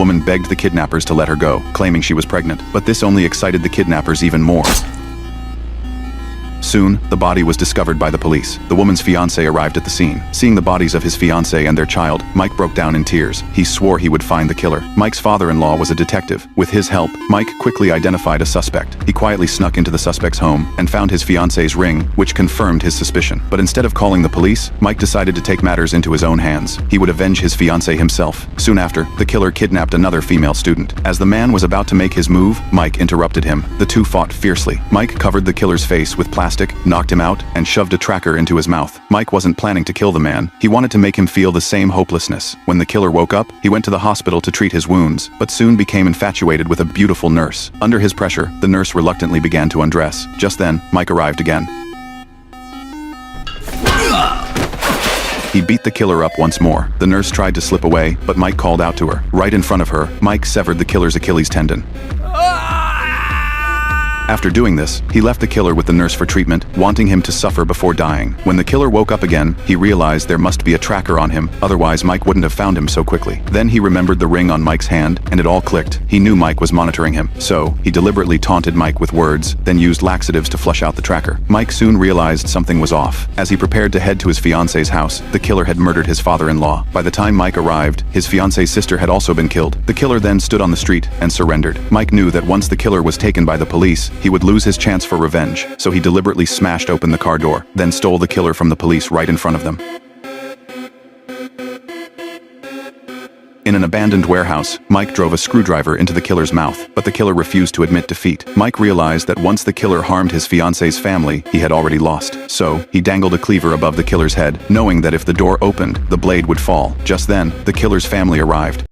woman begged the kidnappers to let her go, claiming she was pregnant, but this only excited the kidnappers even more. Soon, the body was discovered by the police. The woman's fiancé arrived at the scene. Seeing the bodies of his fiancée and their child, Mike broke down in tears. He swore he would find the killer. Mike's father-in-law was a detective. With his help, Mike quickly identified a suspect. He quietly snuck into the suspect's home and found his fiancée's ring, which confirmed his suspicion. But instead of calling the police, Mike decided to take matters into his own hands. He would avenge his fiancée himself. Soon after, the killer kidnapped another female student. As the man was about to make his move, Mike interrupted him. The two fought fiercely. Mike covered the killer's face with plastic, knocked him out, and shoved a tracker into his mouth. Mike wasn't planning to kill the man. He wanted to make him feel the same hopelessness. When the killer woke up, he went to the hospital to treat his wounds, but soon became infatuated with a beautiful nurse. Under his pressure, the nurse reluctantly began to undress. Just then, Mike arrived again. He beat the killer up once more. The nurse tried to slip away, but Mike called out to her. Right in front of her, Mike severed the killer's Achilles tendon. After doing this, he left the killer with the nurse for treatment, wanting him to suffer before dying. When the killer woke up again, he realized there must be a tracker on him, otherwise Mike wouldn't have found him so quickly. Then he remembered the ring on Mike's hand, and it all clicked. He knew Mike was monitoring him, so he deliberately taunted Mike with words, then used laxatives to flush out the tracker. Mike soon realized something was off. As he prepared to head to his fiancée's house, the killer had murdered his father-in-law. By the time Mike arrived, his fiancée's sister had also been killed. The killer then stood on the street and surrendered. Mike knew that once the killer was taken by the police, he would lose his chance for revenge, so he deliberately smashed open the car door, then stole the killer from the police right in front of them. In an abandoned warehouse, Mike drove a screwdriver into the killer's mouth, but the killer refused to admit defeat. Mike realized that once the killer harmed his fiancée's family, he had already lost. So, he dangled a cleaver above the killer's head, knowing that if the door opened, the blade would fall. Just then, the killer's family arrived.